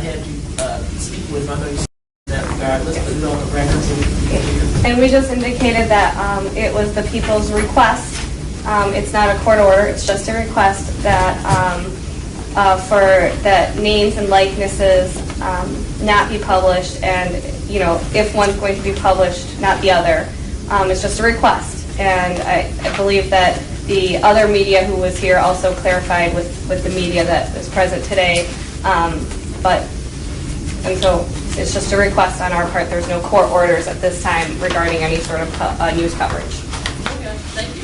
had you speak with him. I know you said that regard. Let's put it on the record so we can hear. And we just indicated that it was the people's request. It's not a court order. It's just a request that for that names and likenesses not be published, and if one's going to be published, not the other. It's just a request, and I believe that the other media who was here also clarified with the media that is present today. And so it's just a request on our part. There's no court orders at this time regarding any sort of news coverage. Okay, thank you.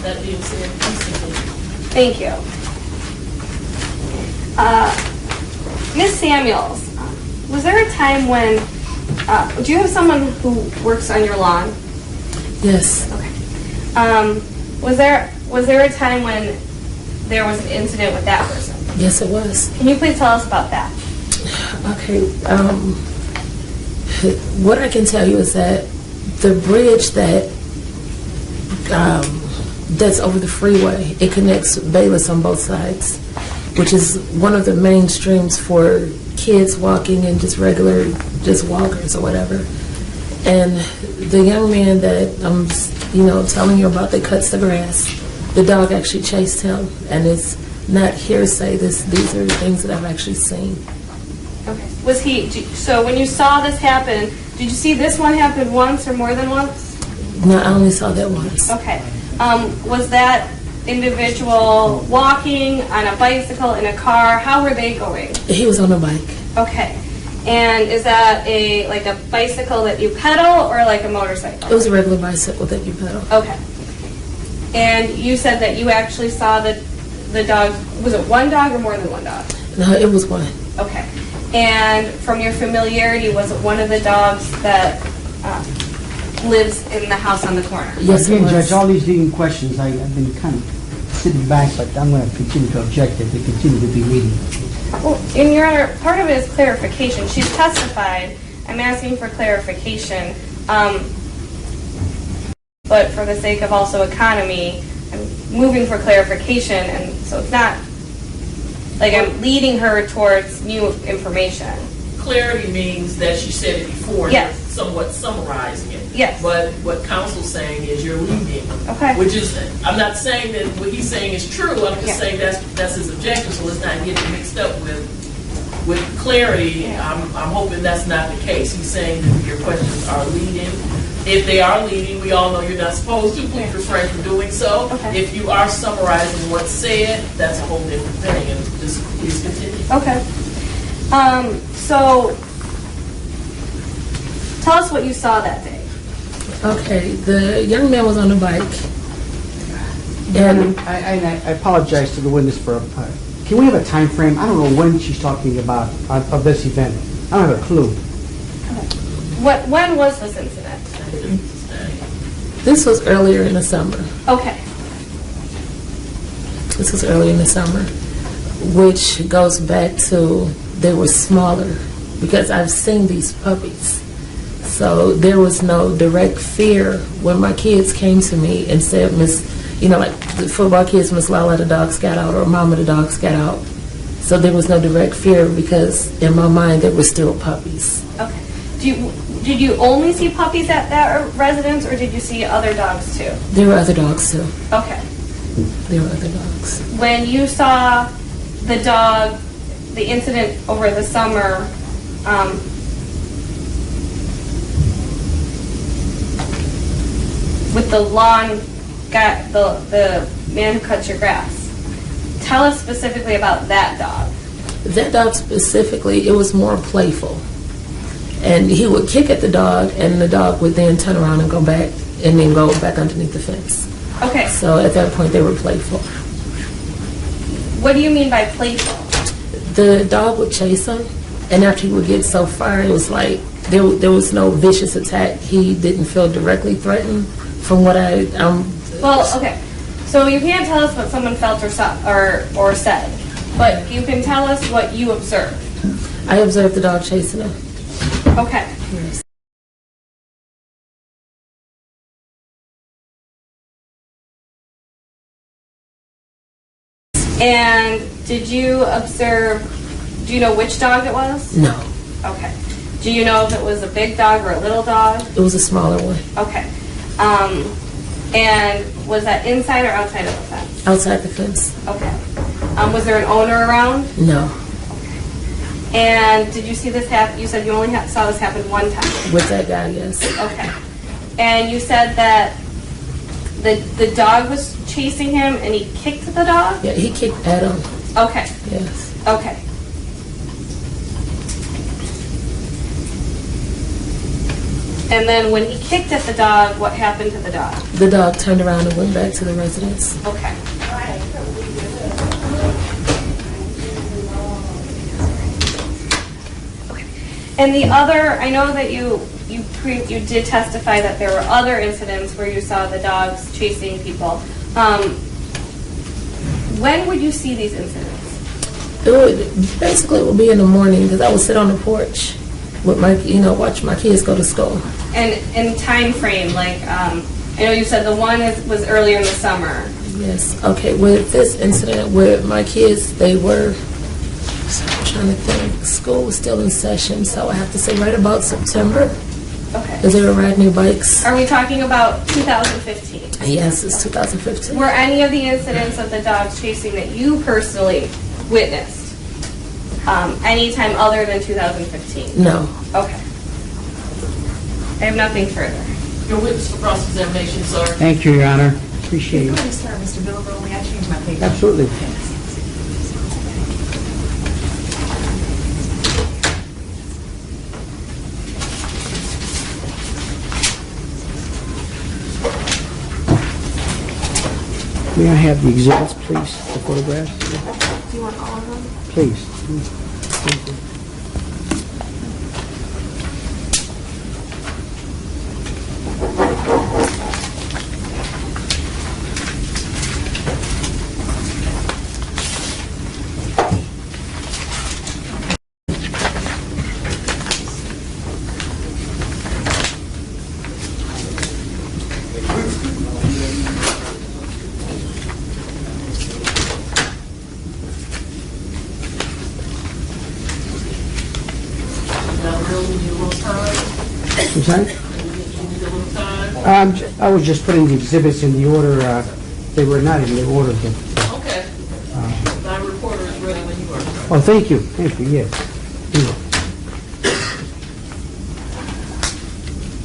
That being said, please continue. Thank you. Ms. Samuels, was there a time when, do you have someone who works on your lawn? Yes. Okay. Was there a time when there was an incident with that person? Yes, it was. Can you please tell us about that? Okay. What I can tell you is that the bridge that's over the freeway, it connects Bayless on both sides, which is one of the main streams for kids walking and just walkers or whatever. And the young man that I'm, telling you about that cuts the grass, the dog actually chased him, and it's not hearsay. These are things that I've actually seen. Okay. So when you saw this happen, did you see this one happen once or more than once? No, I only saw that once. Okay. Was that individual walking, on a bicycle, in a car? How were they going? He was on a bike. Okay. And is that like a bicycle that you pedal or like a motorcycle? It was a regular bicycle that you pedal. Okay. And you said that you actually saw the dog. Was it one dog or more than one dog? No, it was one. Okay. And from your familiarity, was it one of the dogs that lives in the house on the corner? Yes, Again, Judge, all these leading questions, I've been kind of sitting back, but I'm going to continue to object if they continue to be leading. Well, in your Honor, part of it is clarification. She's testified. I'm asking for clarification. But for the sake of also economy, I'm moving for clarification, and so it's not like I'm leading her towards new information. Clarity means that she said it before. Yes. You're somewhat summarizing it. Yes. But what counsel's saying is you're leading. Okay. Which is, I'm not saying that what he's saying is true. I'm just saying that's his objection. So let's not get it mixed up with clarity. I'm hoping that's not the case. He's saying that your questions are leading. If they are leading, we all know you're not supposed to. Please refrain from doing so. Okay. If you are summarizing what's said, that's a whole different thing. And just please continue. Okay. So tell us what you saw that day. Okay, the young man was on a bike. And I apologize to the witness for, can we have a time frame? I don't know when she's talking about of this event. I don't have a clue. When was this incident? This was earlier in the summer. Okay. This was early in the summer, which goes back to they were smaller, because I've seen these puppies. So there was no direct fear when my kids came to me and said, like the football kids, Miss Lala, the dogs got out, or Mama, the dogs got out. So there was no direct fear because in my mind they were still puppies. Okay. Did you only see puppies at that residence, or did you see other dogs too? There were other dogs too. Okay. There were other dogs. When you saw the dog, the incident over the summer, with the lawn guy, the man who cuts your grass, tell us specifically about that dog. That dog specifically, it was more playful. And he would kick at the dog, and the dog would then turn around and go back, and then go back underneath the fence. Okay. So at that point, they were playful. What do you mean by playful? The dog would chase him, and after he would get so far, it was like there was no vicious attack. He didn't feel directly threatened from what Well, okay. So you can't tell us what someone felt or said, but you can tell us what you observed. I observed the dog chasing him. Okay. Yes. And did you observe Do you know which dog it was? No, Okay. Do you know if it was a big dog or a little dog? it was a smaller one, Okay. And was that inside or outside of the fence? outside the fence. Okay. Was there an owner around? No, And did you see this happen? You said you only saw this happen one time. with that guy, yes. Okay. And you said that the dog was chasing him and he kicked the dog? Yeah, he kicked at him, Okay. yes. Okay. And then when he kicked at the dog, what happened to the dog? The dog turned around and went back to the residence. Okay. And the other, I know that you did testify that there were other incidents where you saw the dogs chasing people. When would you see these incidents? It would be in the morning because I would sit on the porch with my, watch my kids go to school. And in time frame, like, I know you said the one was earlier in the summer. Yes. Okay. With this incident with my kids, they were, I'm trying to think, school was still in session, so I have to say right about September, Okay. because they were riding their bikes. Are we talking about 2015? Yes, it's 2015. Were any of the incidents of the dogs chasing that you personally witnessed any time other than 2015? No. Okay. I have nothing further. Your witness for cross-examination, sir. Thank you, Your Honor. Appreciate it. Sorry, Mr. Billerbo, may I change my paper? Absolutely. May I have the exhibits, please, the photographs? Do you want all of them? Please. Thank you. I'm sorry? I was just putting the exhibits in the order, they were not in the order, but, Okay. My reporter is ready when you are. oh, thank you, yes.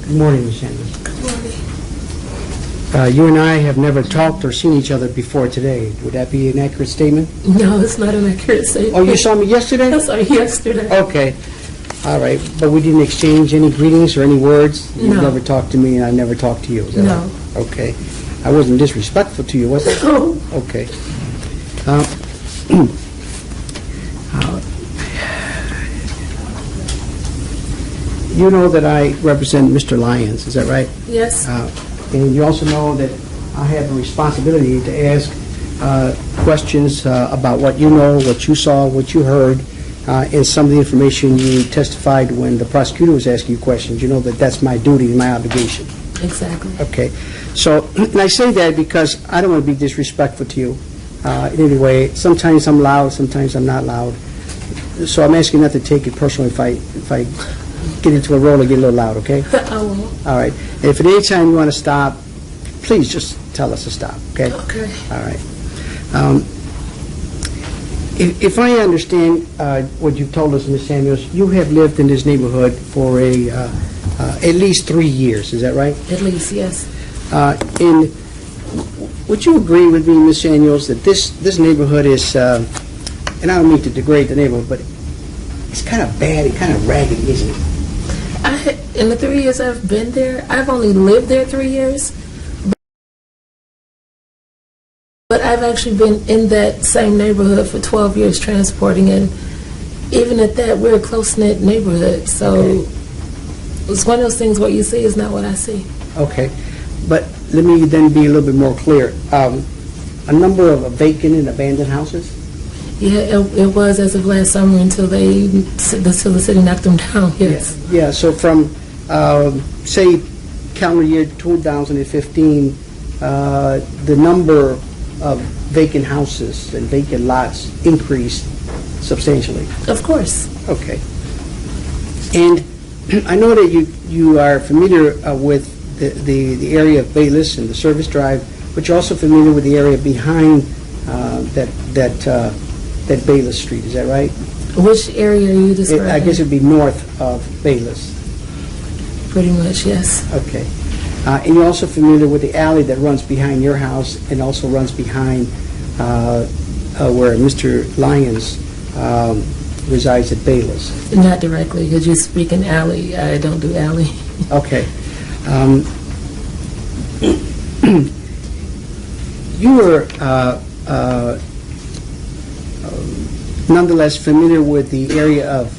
Good morning, Ms. Sanders. Good morning. You and I have never talked or seen each other before today. Would that be an accurate statement? No, it's not an accurate statement. Oh, you saw me yesterday? I saw you yesterday. Okay, all right, but we didn't exchange any greetings or any words? You No. never talked to me and I never talked to you, is that No. right? Okay. I wasn't disrespectful to you, was I? Oh, Okay. You know that I represent Mr. Lyons, is that right? yes. And you also know that I have a responsibility to ask questions about what you know, what you saw, what you heard, and some of the information you testified when the prosecutor was asking you questions. You know that that's my duty and my obligation. Exactly. Okay. So, and I say that because I don't want to be disrespectful to you in any way. Sometimes I'm loud, sometimes I'm not loud. So I'm asking not to take it personally if I get into a role and get a little loud, okay? I won't. All right. And if at any time you want to stop, please just tell us to stop, okay? Okay. All right. If I understand what you've told us, Ms. Samuels, you have lived in this neighborhood for at least 3 years, is that right? At least, yes. And would you agree with me, Ms. Samuels, that this neighborhood is, and I don't mean to degrade the neighborhood, but it's kind of bad and kind of ragged, isn't it? In the 3 years I've been there, I've only lived there 3 years. But I've actually been in that same neighborhood for 12 years transporting, and even at that, we're a close-knit neighborhood. So Okay. it's one of those things, what you see is not what I see. Okay. But let me then be a little bit more clear. A number of vacant and abandoned houses? Yeah, it was as of last summer until the city knocked them down, yes. Yeah, so from, say, calendar year 2015, the number of vacant houses and vacant lots increased substantially? Of course. Okay. And I know that you are familiar with the area of Bayless and the service drive, but you're also familiar with the area behind that Bayless Street. Is that right? Which area are you describing? I guess it would be north of Bayless. Pretty much, yes. Okay. And you're also familiar with the alley that runs behind your house and also runs behind where Mr. Lyons resides at Bayless. Not directly, because you speak in alley. I don't do alley. Okay. You were nonetheless familiar with the area of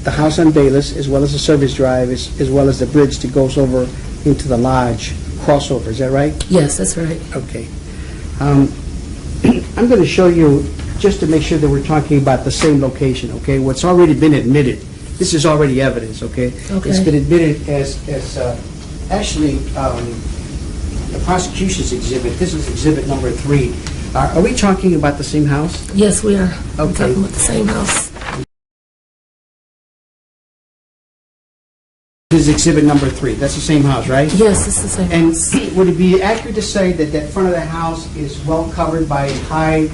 the house on Bayless, as well as the service drive, as well as the bridge that goes over into the lodge crossover. Is that right? Yes, that's right. Okay. I'm going to show you, just to make sure that we're talking about the same location, okay? What's already been admitted. This is already evidence, okay? Okay. It's been admitted as actually the prosecution's exhibit. This is exhibit number 3. Are we talking about the same house? Yes, we are. We're Okay. talking about the same house. This is exhibit number 3. That's the same house, right? Yes, it's the same And house. would it be accurate to say that that front of the house is well covered by a high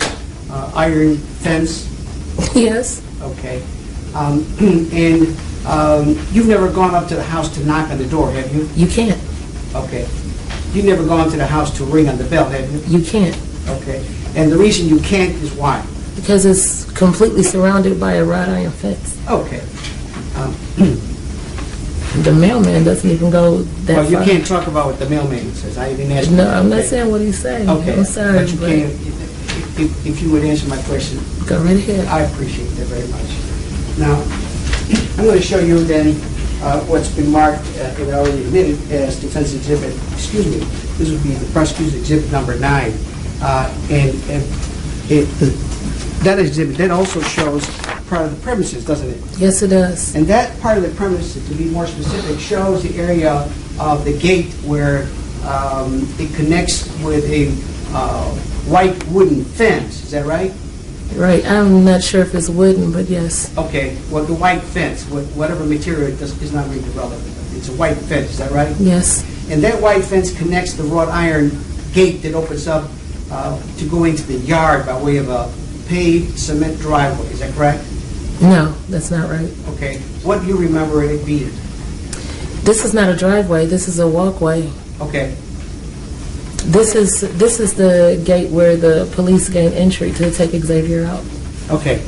iron fence? Yes. Okay. And you've never gone up to the house to knock on the door, have you? You can't. Okay. You've never gone to the house to ring on the bell, have you? You can't. Okay. And the reason you can't is why? Because it's completely surrounded by a wrought iron fence. Okay. The mailman doesn't even go that Well, you far. can't talk about what the mailman says. I didn't ask you. No, I'm not Okay. saying what he's saying. Okay. I'm sorry, But you can, if you would answer my question, go right ahead. I appreciate that very much. Now, I'm going to show you then what's been marked and already admitted as defense exhibit, excuse me, this would be the prosecutor's exhibit number 9. That exhibit, that also shows part of the premises, doesn't it? Yes, it does. And that part of the premises, to be more specific, shows the area of the gate where it connects with a white wooden fence. Is that right? Right. I'm not sure if it's wooden, but yes. Okay. Well, the white fence, whatever material it is not really relevant. It's a white fence. Is that right? Yes. And that white fence connects the wrought iron gate that opens up to go into the yard by way of a paved cement driveway. Is that correct? No, that's not right. Okay. What do you remember it being? This is not a driveway. This is a walkway. Okay. This is the gate where the police gain entry to take Xavier out. Okay.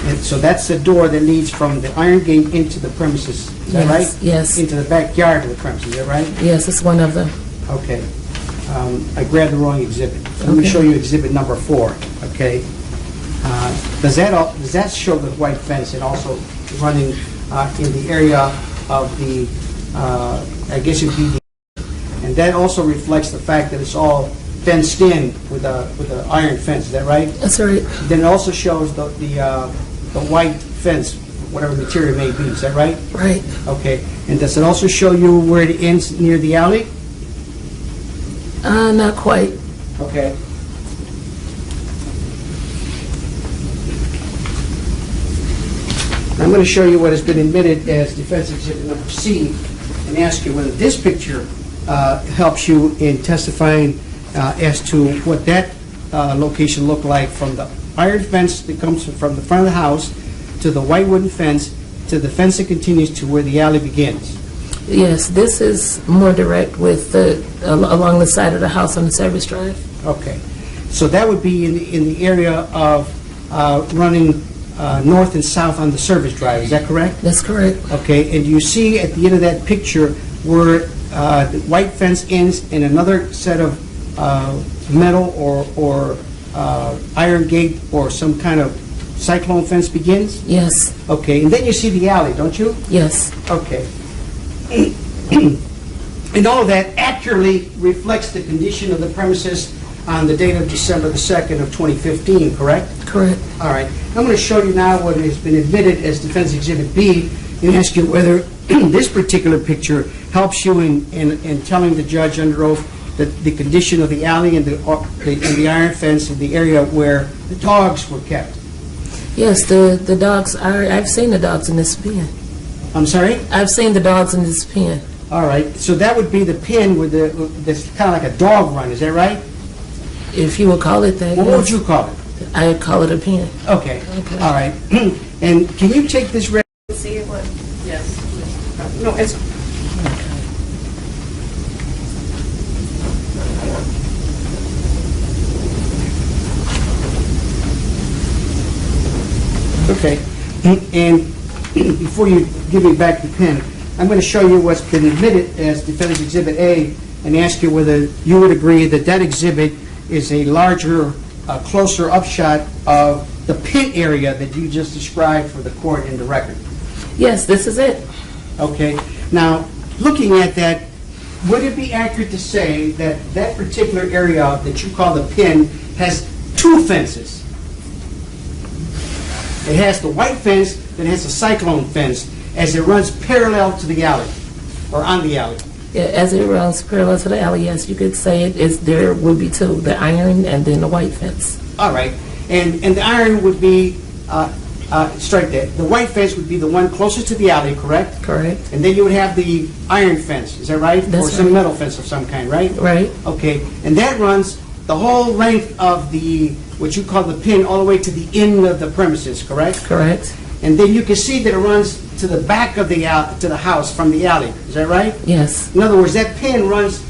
And so that's the door that leads from the iron gate into the premises. Is that Yes, right? yes. Into the backyard of the premises. Is that right? Yes, it's one of them. Okay. I grabbed the wrong exhibit. Let me Okay. show you exhibit number 4. Okay. Does that show the white fence and also running in the area of the, I guess it'd be the, and that also reflects the fact that it's all fenced in with a iron fence. Is that right? That's right. Then it also shows the white fence, whatever material it may be. Is that right? Right. Okay. And does it also show you where it ends near the alley? Not quite. Okay. I'm going to show you what has been admitted as defense exhibit number C and ask you whether this picture helps you in testifying as to what that location looked like from the iron fence that comes from the front of the house to the white wooden fence to the fence that continues to where the alley begins. Yes, this is more direct with along the side of the house on the service drive. Okay. So that would be in the area of running north and south on the service drive. Is that correct? That's correct. Okay. And you see at the end of that picture where the white fence ends and another set of metal or iron gate or some kind of cyclone fence begins? Yes. Okay. And then you see the alley, don't you? Yes. Okay. And all of that accurately reflects the condition of the premises on the date of December the 2nd of 2015, correct? Correct. All right. I'm going to show you now what has been admitted as Defense Exhibit B and ask you whether this particular picture helps you in telling the judge under oath the condition of the alley and the iron fence in the area where the dogs were kept. Yes, the dogs are, I've seen the dogs in this pen. I'm sorry? I've seen the dogs in this pen. All right, so that would be the pen with that's kind of like a dog run, is that right? If you would call it that, Well, what would yes. you call it? I call it a pen. Okay, Okay. all right. And can you take this red? See what? Yes, please. No, it's... Okay, and before you give me back the pen, I'm going to show you what's been admitted as Defendant's Exhibit A and ask you whether you would agree that that exhibit is a larger, closer upshot of the pin area that you just described for the court in the record. Yes, this is it. Okay, now, looking at that, would it be accurate to say that that particular area that you call the pin has two fences? It has the white fence, then it has the cyclone fence, as it runs parallel to the alley, or on the alley. Yeah, as it runs parallel to the alley, yes, you could say it is. There would be two: the iron and then the white fence. All right, and the iron would be, strike that, the white fence would be the one closest to the alley, correct? Correct. And then you would have the iron fence, is that right? That's or some right. metal fence of some kind, right? Right. Okay, and that runs the whole length of the, what you call the pin, all the way to the end of the premises, correct? Correct. And then you can see that it runs to the back of the to the house from the alley, is that right? Yes. In other words, that pin runs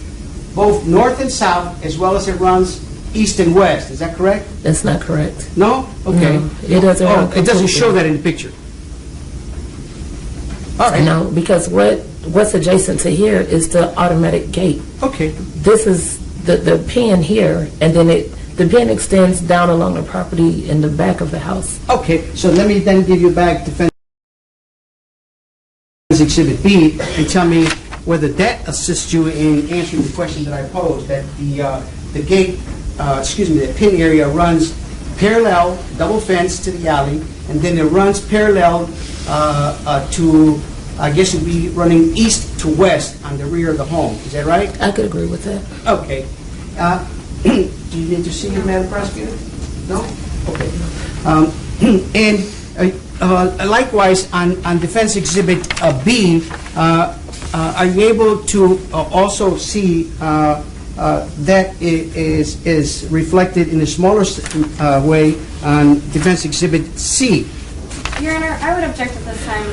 both north and south, as well as it runs east and west, is that correct? That's not correct. No? Okay. No, it doesn't run it doesn't completely. show that in the picture. All right. No, because what's adjacent to here is the automatic gate. Okay. This is the pin here, and then the pin extends down along the property in the back of the house. Okay, so let me then give you back Defense Exhibit B and tell me whether that assists you in answering the question that I posed, that the gate, the pin area runs parallel, double fence to the alley, and then it runs parallel to, I guess it'd be running east to west on the rear of the home. Is that right? I could agree with that. Okay. Do you need to see it, Madam Prosecutor? No? Okay. And likewise, on Defense Exhibit B, are you able to also see that is reflected in a smaller way on Defense Exhibit C? Your Honor, I would object at this time.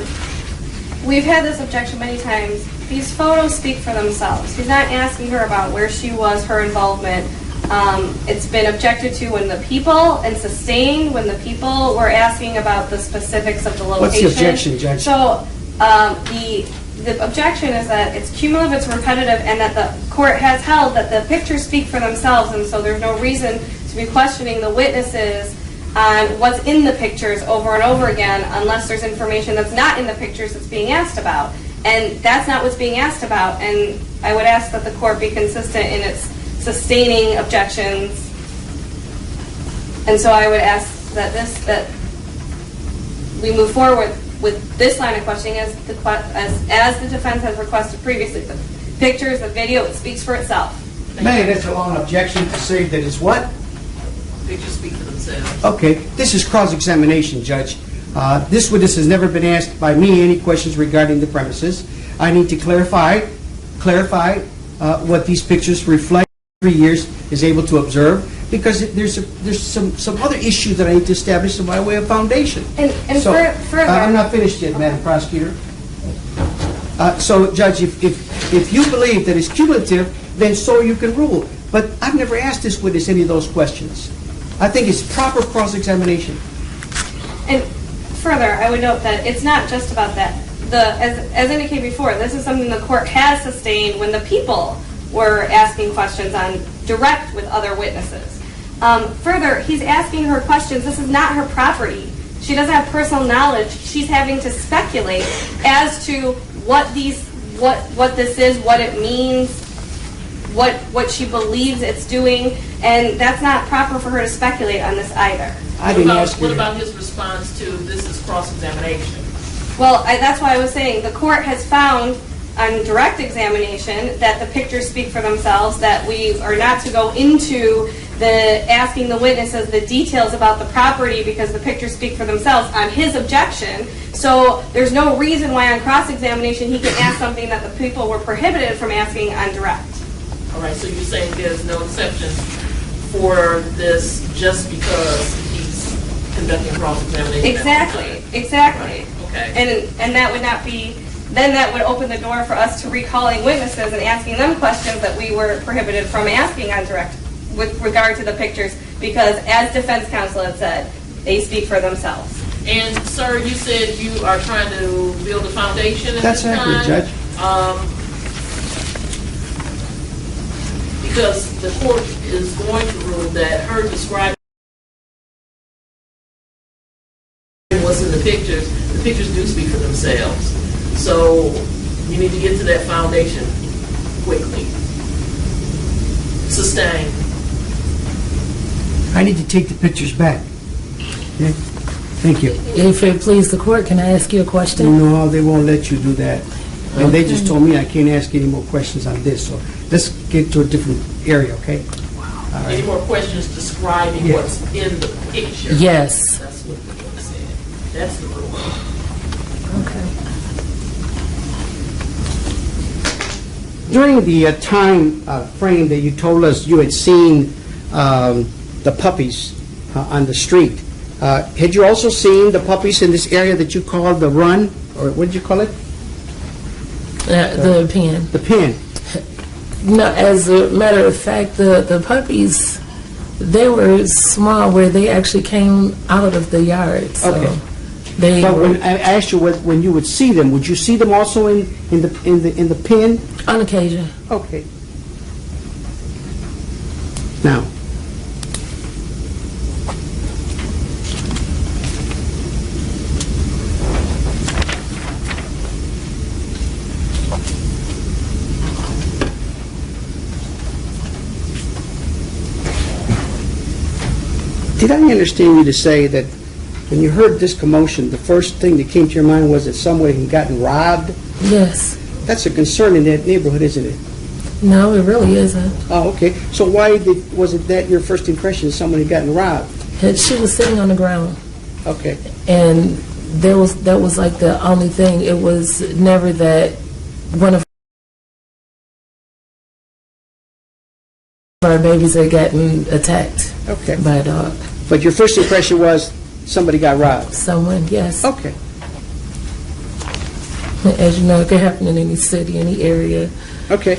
We've had this objection many times. These photos speak for themselves. He's not asking her about where she was, her involvement. It's been objected to when the people, and sustained when the people were asking about the specifics of the location. What's the objection, Judge? So the objection is that it's cumulative, it's repetitive, and that the court has held that the pictures speak for themselves, and so there's no reason to be questioning the witnesses on what's in the pictures over and over again unless there's information that's not in the pictures that's being asked about. And that's not what's being asked about, and I would ask that the court be consistent in its sustaining objections. And so I would ask that we move forward with this line of questioning as the defense has requested previously. The pictures, the video, it speaks for itself. Man, that's a long objection to say that it's what? Pictures speak for themselves. Okay, this is cross-examination, Judge. This witness has never been asked by me any questions regarding the premises. I need to clarify what these pictures reflect. 3 years is able to observe, because there's some other issue that I need to establish in my way of foundation. And So, further, I'm not finished yet, Madam Prosecutor. So, Judge, if you believe that it's cumulative, then so you can rule. But I've never asked this witness any of those questions. I think it's proper cross-examination. And further, I would note that it's not just about that. As indicated before, this is something the court has sustained when the people were asking questions on direct with other witnesses. Further, he's asking her questions. This is not her property. She doesn't have personal knowledge. She's having to speculate as to what this is, what it means, what she believes it's doing, and that's not proper for her to speculate on this either. I didn't ask you. What about his response to this is cross-examination? Well, that's why I was saying the court has found on direct examination that the pictures speak for themselves, that we are not to go into asking the witnesses the details about the property because the pictures speak for themselves on his objection. So there's no reason why on cross-examination he can ask something that the people were prohibited from asking on direct. All right, so you're saying there's no exception for this just because he's conducting cross-examination? Exactly. Okay. And that would not be, then that would open the door for us to recalling witnesses and asking them questions that we were prohibited from asking on direct with regard to the pictures, because as defense counsel had said, they speak for themselves. And sir, you said you are trying to build a foundation at That's this time? accurate, Judge. Because the court is going to rule that her describing what's in the pictures do speak for themselves. So you need to get to that foundation quickly. Sustain. I need to take the pictures back. Okay? Thank you. If it please the court, can I ask you a question? No, they won't let you do that. And they just told me I can't ask any more questions on this, so let's get to a different area, okay? All Any right. more questions describing Yeah. what's in the picture? Yes. That's what the court said. That's the rule. Okay. During the time frame that you told us you had seen the puppies on the street, had you also seen the puppies in this area that you called the run, or what did you call it? The pen. The pen. No, as a matter of fact, the puppies, they were small where they actually came out of the yard. So Okay. they But were when I asked you when you would see them, would you see them also in the pen? on occasion. Okay. Now, did I understand you to say that when you heard this commotion, the first thing that came to your mind was that someone had gotten robbed? Yes. That's a concern in that neighborhood, isn't it? No, it really isn't. Oh, okay. So why wasn't that your first impression, someone had gotten robbed? She was sitting on the ground, Okay. and that was like the only thing. It was never that one of our babies had gotten attacked Okay. by a dog. But your first impression was somebody got robbed? Someone, yes. Okay. As you know, it could happen in any city, any area. Okay.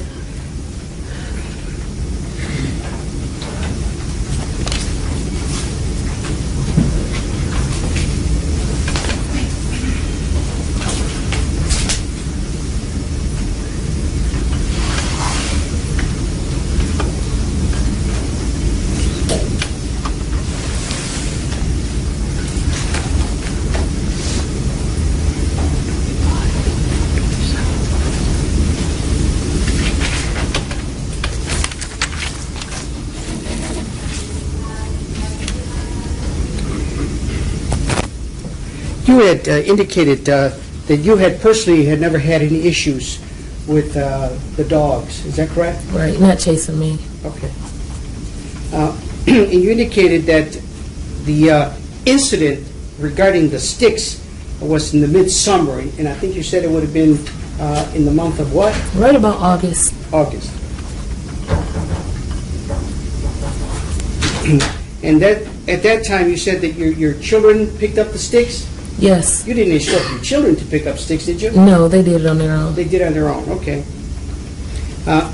You had indicated that you had personally had never had any issues with the dogs. Is that correct? Right, not chasing me. Okay. And you indicated that the incident regarding the sticks was in the midsummer, and I think you said it would have been in the month of what? Right about August. August. And that at that time you said that your children picked up the sticks? Yes. You didn't instruct your children to pick up sticks, did you? No, they did it on their own. They did on their own, okay.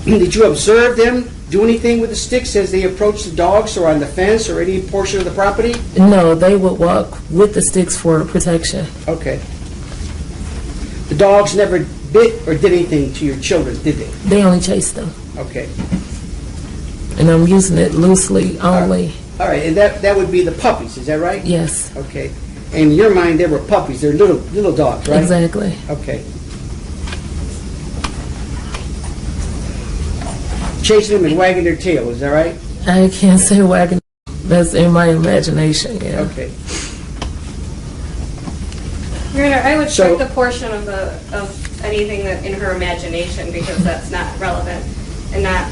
Did you observe them do anything with the sticks as they approached the dogs or on the fence or any portion of the property? No, they would walk with the sticks for protection. Okay. The dogs never bit or did anything to your children, did they? They only chased them. Okay. And I'm using it loosely only. All right, and that would be the puppies, is that right? Yes, Okay. And in your mind, they were puppies. They're little dogs, right? exactly. Okay. Chasing them and wagging their tail, is that right? I can't say wagon. That's in my imagination, yeah. Okay. Your Honor, I would So- strike the portion of anything that in her imagination, because that's not relevant and not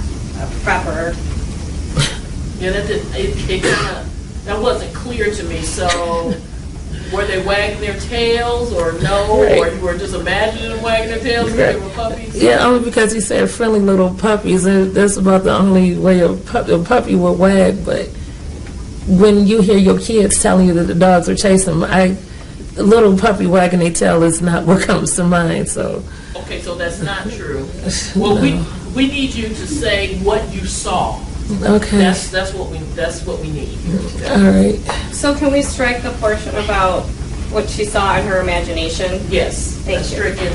proper. Yeah, it kind of, that wasn't clear to me, so were they wagging their tails or no, or you were just imagining them wagging their tails because they were puppies? Yeah, only because he said friendly little puppies, and that's about the only way a puppy will wag. But when you hear your kids telling you that the dogs are chasing them, a little puppy wagging their tail is not what comes to mind. So. Okay, so that's not true. Well, we need you to say what you saw. Okay. That's what we need. All right. So can we strike the portion about what she saw in her imagination? Yes, Thank that's you. stricken.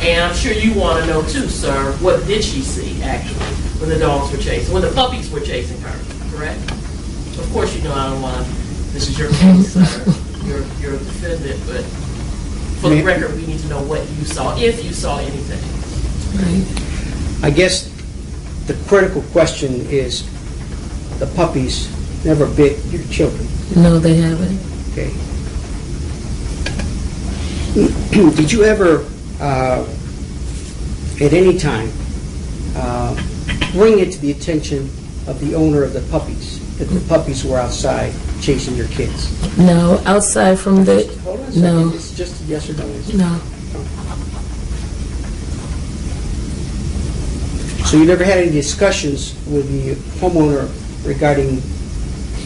And I'm sure you want to know too, sir, what did she see actually when the dogs were chasing, when the puppies were chasing her, correct? Of course you know I don't want to, this is your case, sir. You're a defendant, but for the record, we need to know what you saw, if you saw anything. Right. I guess the critical question is, the puppies never bit your children, No, they haven't. okay? Did you ever, at any time, bring it to the attention of the owner of the puppies, that the puppies were outside chasing your kids? No, outside from the. Hold on a second, No. it's just a yes or no answer. No. So you never had any discussions with the homeowner regarding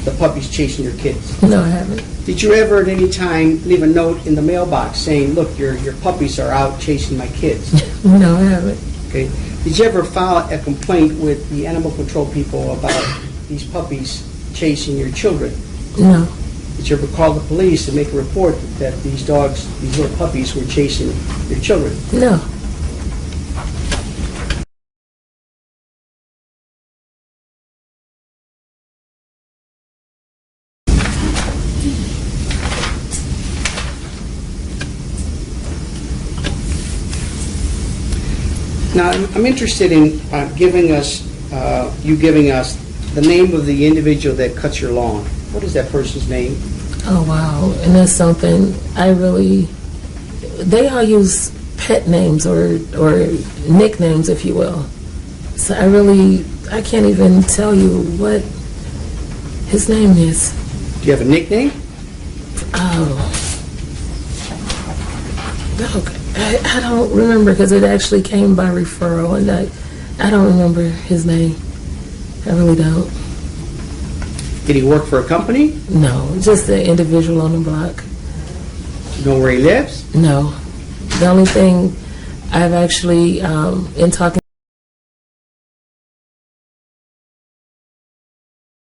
the puppies chasing your kids? No, I haven't. Did you ever at any time leave a note in the mailbox saying, look, your puppies are out chasing my kids? No, I haven't. Okay. Did you ever file a complaint with the animal control people about these puppies chasing your children? No. Did you ever call the police to make a report that these dogs, these little puppies, were chasing your children? No. Now, I'm interested in giving us the name of the individual that cuts your lawn. What is that person's name? Oh, wow. And that's something they all use pet names or nicknames, if you will. So I can't even tell you what his name is. Do you have a nickname? Oh. Okay. I don't remember because it actually came by referral, and I don't remember his name. I really don't. Did he work for a company? No, just the individual on the block. Do you know where he lives? No. The only thing I've actually, in talking